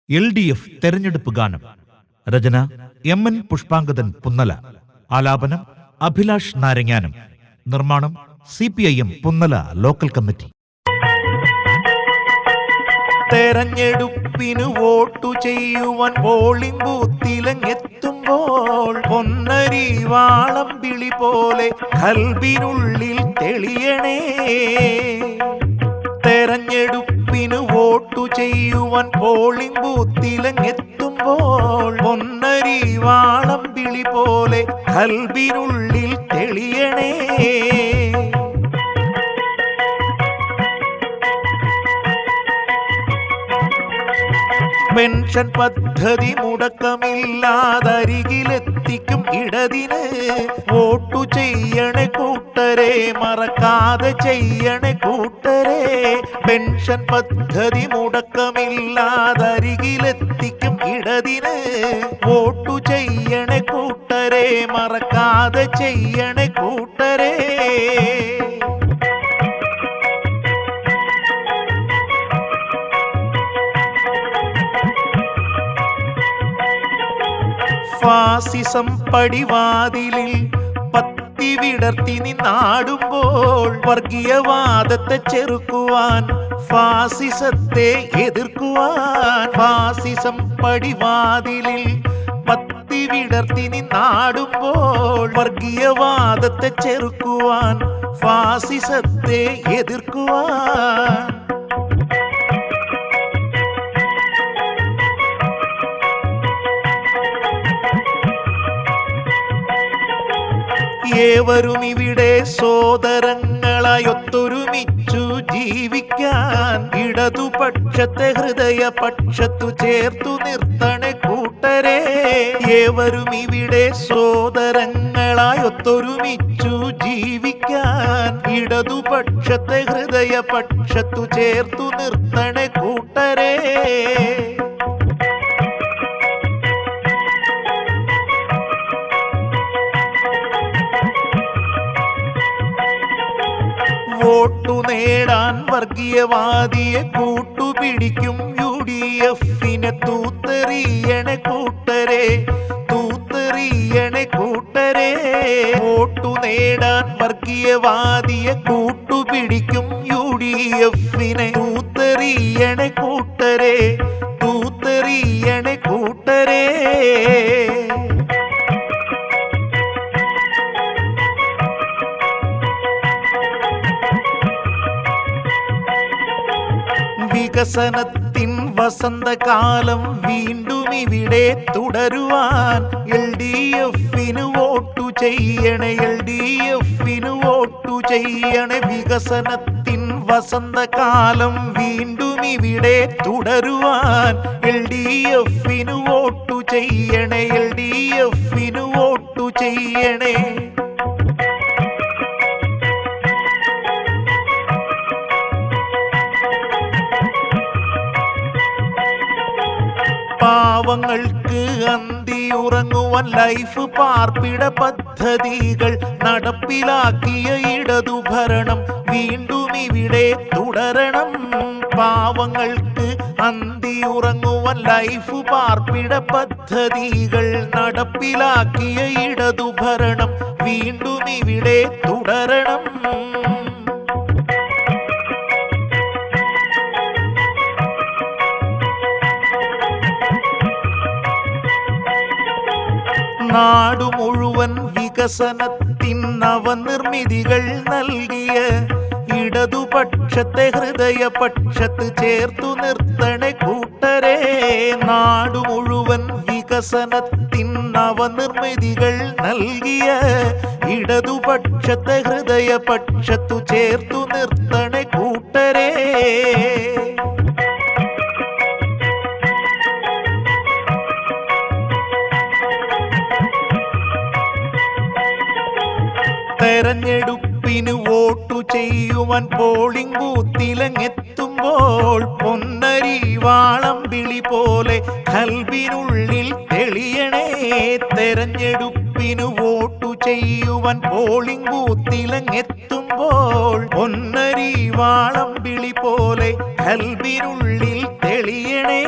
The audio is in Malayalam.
LDF തെരഞ്ഞെടുപ്പ് ഗാനം. രചന MN പുഷ്പാങ്കദൻ പുന്നല. ആലാപനം അഭിലാഷ് നാരങ്ങാനം. നിർമ്മാണം CPIM പുന്നല ലോക്കൽ കമ്മിറ്റി. തെരഞ്ഞെടുപ്പിന് വോട്ടു ചെയ്യുവാൻ പോളിംഗ് ബൂത്തിലെത്തുമ്പോൾ പൊന്നരി വാളം വിളി പോലെ കൽബിനുള്ളിൽ തെളിയണേ. തെരഞ്ഞെടുപ്പിന് വോട്ടു ചെയ്യുവാൻ പോളിംഗ് ബൂത്തിലെത്തുമ്പോൾ പൊന്നരി വാളം വിളി പോലെ കൽബിനുള്ളിൽ തെളിയണേ. പെൻഷൻ പദ്ധതി മുടക്കമില്ലാതരികിലെത്തിക്കും ഇടതിന് വോട്ടു ചെയ്യണേ കൂട്ടരെ, മറക്കാതെ ചെയ്യണേ കൂട്ടരെ. പെൻഷൻ പദ്ധതി മുടക്കമില്ലാതരികിലെത്തിക്കും ഇടതിന് വോട്ടു ചെയ്യണേ കൂട്ടരെ, മറക്കാതെ ചെയ്യണേ കൂട്ടരെ. ഫാസിസം പടിവാതിലിൽ പത്തി വിടർത്തി നിന്നാടുമ്പോൾ വർഗീയവാദത്തെ ചെറുക്കുവാൻ, ഫാസിസത്തെ എതിർക്കുവാൻ. ഫാസിസം പടിവാതിലിൽ പത്തി വിടർത്തി നിന്നാടുമ്പോൾ വർഗീയവാദത്തെ ചെറുക്കുവാൻ, ഫാസിസത്തെ എതിർക്കുവാൻ. ഏവരും ഇവിടെ സോദരങ്ങളായി ഒത്തൊരുമിച്ചു ജീവിക്കാൻ ഇടതുപക്ഷത്തെ ഹൃദയപക്ഷത്തു ചേർത്തു നിർത്തണേ കൂട്ടരെ. ഏവരും ഇവിടെ സോദരങ്ങളായി ഒത്തൊരുമിച്ചു ജീവിക്കാൻ ഇടതുപക്ഷത്തെ ഹൃദയപക്ഷത്തു ചേർത്തു നിർത്തണേ കൂട്ടരെ. വോട്ടു നേടാൻ വർഗീയവാദിയെ കൂട്ടുപിടിക്കും UDFനെ തൂത്തെറിയണേ കൂട്ടരെ, തൂത്തെറിയണേ കൂട്ടരെ. വോട്ടു നേടാൻ വർഗീയവാദിയെ കൂട്ടുപിടിക്കും UDFനെ തൂത്തെറിയണേ കൂട്ടരെ, തൂത്തെറിയണേ കൂട്ടരെ. വികസനത്തിൻ വസന്തകാലം വീണ്ടും ഇവിടെ തുടരുവാൻ LDFന് വോട്ടു ചെയ്യണേ, LDFന് വോട്ടു ചെയ്യണേ. വികസനത്തിൻ വസന്തകാലം വീണ്ടും ഇവിടെ തുടരുവാൻ LDFന് വോട്ടു ചെയ്യണേ, LDFന് വോട്ടു ചെയ്യണേ. പാവങ്ങൾക്ക് അന്തിയുറങ്ങുവാൻ ലൈഫ് പാർപ്പിട പദ്ധതികൾ നടപ്പിലാക്കിയ ഇടതുഭരണം വീണ്ടും ഇവിടെ തുടരണം. പാവങ്ങൾക്ക് അന്തിയുറങ്ങുവാൻ ലൈഫ് പാർപ്പിട പദ്ധതികൾ നടപ്പിലാക്കിയ ഇടതുഭരണം വീണ്ടും ഇവിടെ തുടരണം. നാടു മുഴുവൻ വികസനത്തിൻ നവനിർമ്മിതികൾ നൽകിയ ഇടതുപക്ഷത്തെ ഹൃദയപക്ഷത്ത് ചേർത്തു നിർത്തണേ കൂട്ടരെ. നാടു മുഴുവൻ വികസനത്തിൻ നവനിർമ്മിതികൾ നൽകിയ ഇടതുപക്ഷത്തെ ഹൃദയപക്ഷത്തു ചേർത്തു നിർത്തണേ കൂട്ടരെ. തെരഞ്ഞെടുപ്പിന് വോട്ടു ചെയ്യുവാൻ പോളിംഗ് ബൂത്തിലെത്തുമ്പോൾ പൊന്നരി വാളം വിളി പോലെ കൽബിനുള്ളിൽ തെളിയണേ. തെരഞ്ഞെടുപ്പിന് വോട്ടു ചെയ്യുവാൻ പോളിംഗ് ബൂത്തിലെത്തുമ്പോൾ പൊന്നരി വാളം വിളി പോലെ കൽബിനുള്ളിൽ തെളിയണേ.